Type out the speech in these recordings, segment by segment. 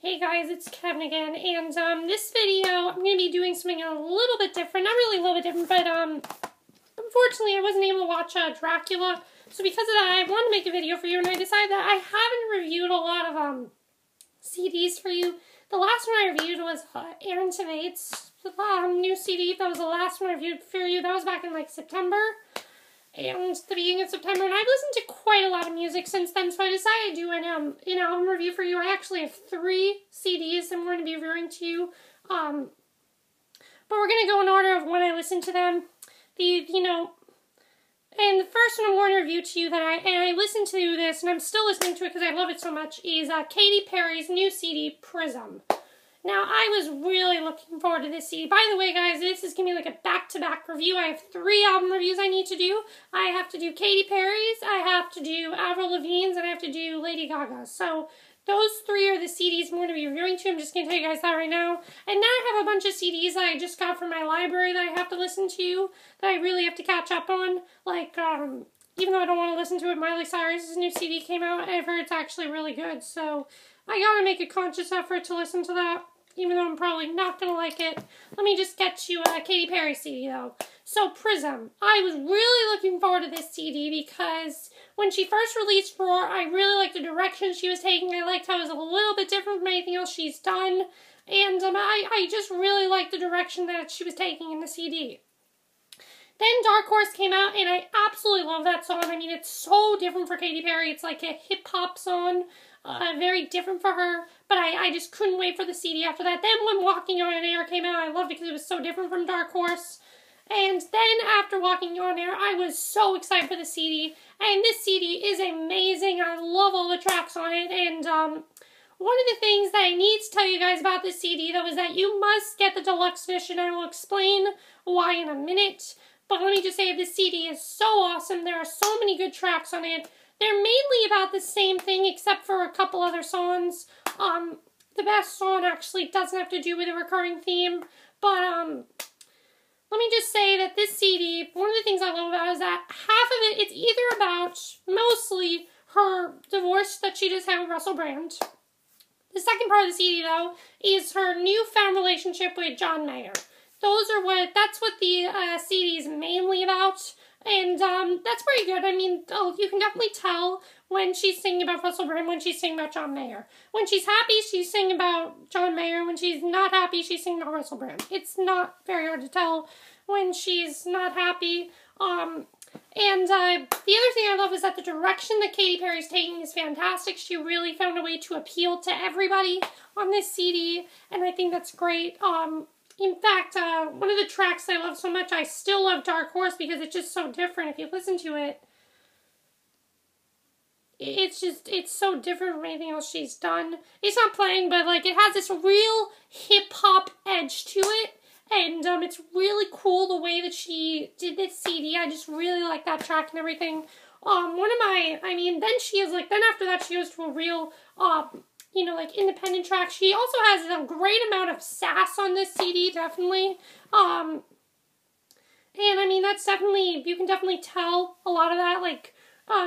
Hey guys, it's Kevin again, and this video I'm going to be doing something a little bit different. Not really a little bit different, but unfortunately I wasn't able to watch Dracula, so because of that I wanted to make a video for you, and I decided that I haven't reviewed a lot of CDs for you. The last one I reviewed was Aaron Tveit, new CD. That was the last one I reviewed for you. That was back in like September. And the beginning of September, and I've listened to quite a lot of music since then, so I decided to do an album review for you. I actually have 3 CDs I'm going to be reviewing to you, but we're going to go in order of when I listened to them. And the first one I'm going to review to you that I listened to this, and I'm still listening to it because I love it so much, is Katy Perry's new CD, Prism. Now, I was really looking forward to this CD. By the way, guys, this is going to be like a back-to-back review. I have 3 album reviews I need to do. I have to do Katy Perry's, I have to do Avril Lavigne's, and I have to do Lady Gaga's. So, those 3 are the CDs I'm going to be reviewing to. I'm just going to tell you guys that right now. And now I have a bunch of CDs that I just got from my library that I have to listen to, that I really have to catch up on. Like, even though I don't want to listen to it, Miley Cyrus's new CD came out. I've heard it's actually really good. So, I gotta make a conscious effort to listen to that, even though I'm probably not going to like it. Let me just get to Katy Perry CD, though. So, Prism. I was really looking forward to this CD because when she first released Roar, I really liked the direction she was taking. I liked how it was a little bit different from anything else she's done. And I just really liked the direction that she was taking in the CD. Then Dark Horse came out, and I absolutely love that song. I mean, it's so different for Katy Perry. It's like a hip-hop song. Very different for her, but I just couldn't wait for the CD after that. Then when Walking on Air came out, I loved it because it was so different from Dark Horse. And then after Walking on Air, I was so excited for the CD. And this CD is amazing. I love all the tracks on it. And one of the things that I need to tell you guys about this CD, though, is that you must get the deluxe edition. I will explain why in a minute. But let me just say, this CD is so awesome. There are so many good tracks on it. They're mainly about the same thing, except for a couple other songs. The best song actually doesn't have to do with a recurring theme, but, let me just say that this CD, one of the things I love about it is that half of it, it's either about, mostly, her divorce that she just had with Russell Brand. The second part of the CD, though, is her newfound relationship with John Mayer. That's what the CD is mainly about. And, that's pretty good. I mean, you can definitely tell when she's singing about Russell Brand, when she's singing about John Mayer. When she's happy, she's singing about John Mayer. When she's not happy, she's singing about Russell Brand. It's not very hard to tell when she's not happy. The other thing I love is that the direction that Katy Perry's taking is fantastic. She really found a way to appeal to everybody on this CD, and I think that's great. In fact, one of the tracks I love so much, I still love Dark Horse because it's just so different. If you listen to it, it's so different from anything else she's done. It's not playing, but like it has this real hip-hop edge to it, and it's really cool the way that she did this CD. I just really like that track and everything. Then after that she goes to a real, independent track. She also has a great amount of sass on this CD, definitely. That's definitely, you can definitely tell a lot of that.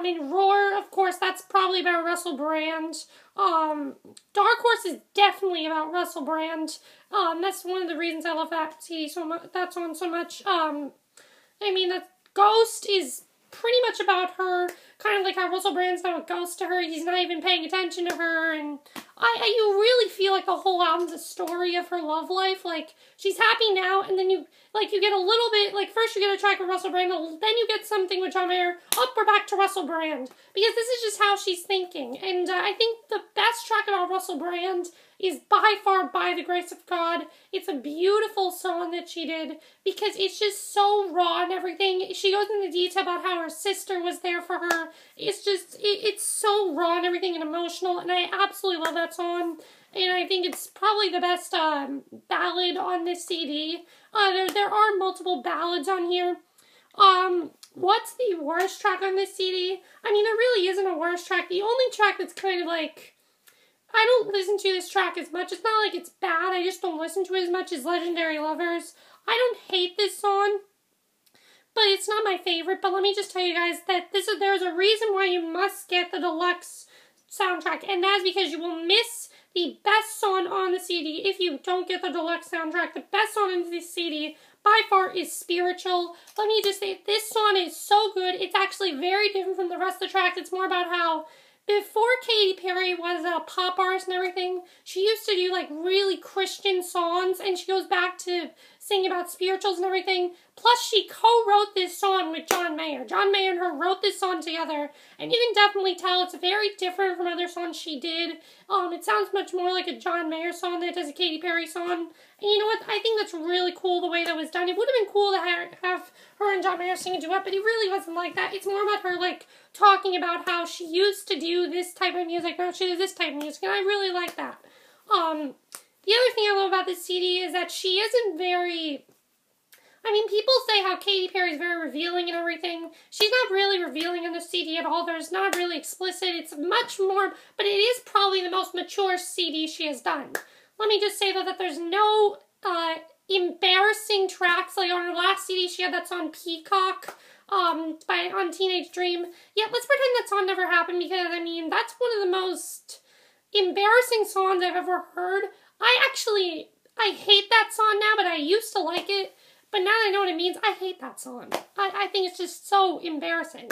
In Roar, of course, that's probably about Russell Brand. Dark Horse is definitely about Russell Brand. That's one of the reasons I love that CD so much, that song so much. That Ghost is pretty much about her, kind of like how Russell Brand's now a ghost to her. He's not even paying attention to her, and you really feel like the whole album's a story of her love life. Like, she's happy now, and then you get a little bit, first you get a track with Russell Brand, then you get something with John Mayer, we're back to Russell Brand. Because this is just how she's thinking. And I think the best track about Russell Brand is by far By the Grace of God. It's a beautiful song that she did because it's just so raw and everything. She goes into detail about how her sister was there for her. It's so raw and everything and emotional, and I absolutely love that song. And I think it's probably the best ballad on this CD. There are multiple ballads on here. What's the worst track on this CD? There really isn't a worst track. The only track that's kind of like, I don't listen to this track as much. It's not like it's bad, I just don't listen to it as much as Legendary Lovers. I don't hate this song, but it's not my favorite. But let me just tell you guys that there's a reason why you must get the deluxe soundtrack, and that's because you will miss the best song on the CD. If you don't get the deluxe soundtrack, the best song on the CD by far is Spiritual. Let me just say, this song is so good. It's actually very different from the rest of the tracks. It's more about how before Katy Perry was a pop artist and everything, she used to do like really Christian songs, and she goes back to singing about spirituals and everything. Plus, she co-wrote this song with John Mayer. John Mayer and her wrote this song together, and you can definitely tell it's very different from other songs she did. It sounds much more like a John Mayer song than it does a Katy Perry song. And you know what? I think that's really cool the way that was done. It would have been cool to have her and John Mayer sing a duet, but it really wasn't like that. It's more about her, like, talking about how she used to do this type of music, now she does this type of music, and I really like that. The other thing I love about this CD is that she isn't very... I mean, people say how Katy Perry is very revealing and everything. She's not really revealing on the CD at all. There's not really explicit. It's much more... But it is probably the most mature CD she has done. Let me just say, though, that there's no embarrassing tracks. Like, on her last CD, she had that song Peacock on Teenage Dream. Yeah, let's pretend that song never happened, because, I mean, that's one of the most embarrassing songs I've ever heard. I hate that song now, but I used to like it. But now that I know what it means, I hate that song. I think it's just so embarrassing.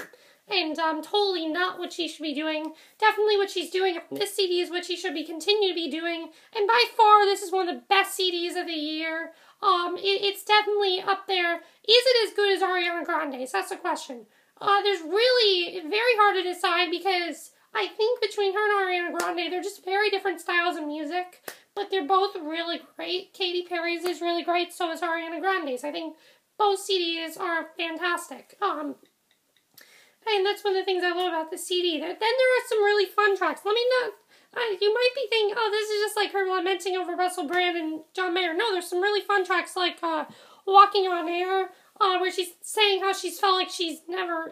And totally not what she should be doing. Definitely what she's doing on this CD is what she should be continue to be doing. And by far, this is one of the best CDs of the year. It's definitely up there. Is it as good as Ariana Grande's? That's the question. There's really very hard to decide, because I think between her and Ariana Grande, they're just very different styles of music. But they're both really great. Katy Perry's is really great, so is Ariana Grande's. I think both CDs are fantastic. And that's one of the things I love about the CD. Then there are some really fun tracks. Let me not... you might be thinking, oh, this is just like her lamenting over Russell Brand and John Mayer. No, there's some really fun tracks like Walking on Air, where she's saying how she's felt like she's never,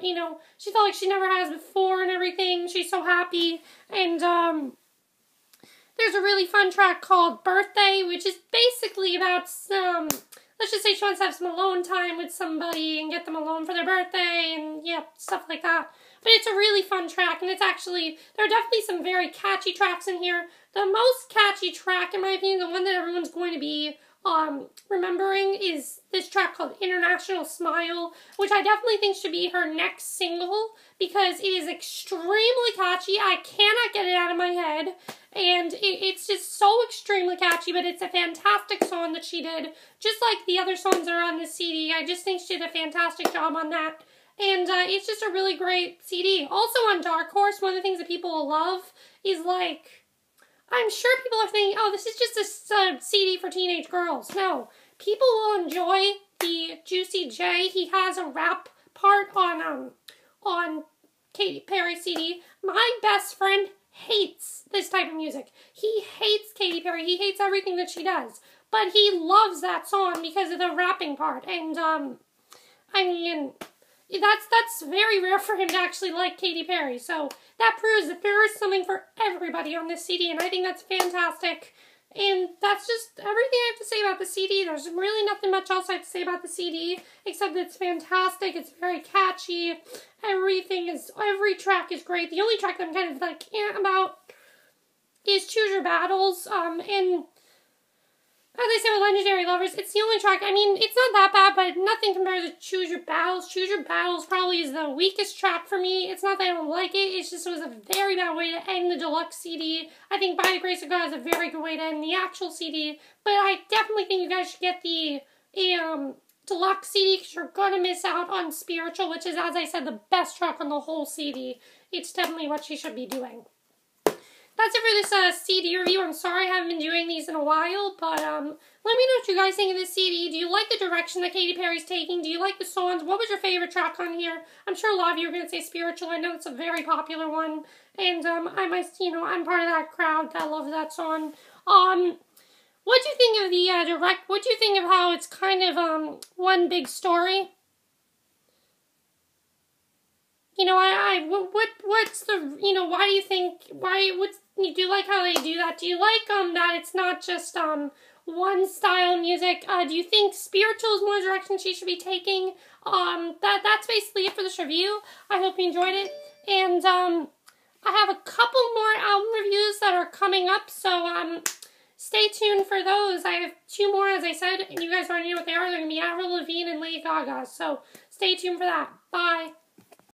she felt like she never has before and everything. She's so happy. And, there's a really fun track called Birthday, which is basically about some, let's just say she wants to have some alone time with somebody and get them alone for their birthday and, yeah, stuff like that. But it's a really fun track, and it's actually, there are definitely some very catchy tracks in here. The most catchy track, in my opinion, the one that everyone's going to be remembering, is this track called International Smile, which I definitely think should be her next single, because it is extremely catchy. I cannot get it out of my head, and it's just so extremely catchy, but it's a fantastic song that she did. Just like the other songs that are on this CD, I just think she did a fantastic job on that. And it's just a really great CD. Also on Dark Horse, one of the things that people will love is, like, I'm sure people are thinking, oh, this is just a CD for teenage girls. No, people will enjoy the Juicy J. He has a rap part on Katy Perry CD. My best friend hates this type of music. He hates Katy Perry. He hates everything that she does. But he loves that song because of the rapping part. And, I mean, that's very rare for him to actually like Katy Perry. So that proves that there is something for everybody on this CD, and I think that's fantastic. And that's just everything I have to say about the CD. There's really nothing much else I have to say about the CD, except that it's fantastic. It's very catchy. Every track is great. The only track that I'm kind of like about is Choose Your Battles. And as I said with Legendary Lovers, it's the only track. I mean, it's not that bad, but nothing compares to Choose Your Battles. Choose Your Battles probably is the weakest track for me. It's not that I don't like it. It's just it was a very bad way to end the deluxe CD. I think By the Grace of God is a very good way to end the actual CD. But I definitely think you guys should get the deluxe CD, because you're going to miss out on Spiritual, which is, as I said, the best track on the whole CD. It's definitely what she should be doing. That's it for this CD review. I'm sorry I haven't been doing these in a while, but let me know what you guys think of this CD. Do you like the direction that Katy Perry's taking? Do you like the songs? What was your favorite track on here? I'm sure a lot of you are going to say Spiritual. I know it's a very popular one, and I'm part of that crowd that loves that song. What do you think of the what do you think of how it's kind of one big story? You know, what's the, why do you think, do you like how they do that? Do you like, that it's not just, one style of music? Do you think Spiritual is more the direction she should be taking? That's basically it for this review. I hope you enjoyed it, and, I have a couple more album reviews that are coming up, so stay tuned for those. I have 2 more, as I said, and you guys already know what they are. They're going to be Avril Lavigne and Lady Gaga, so stay tuned for that. Bye.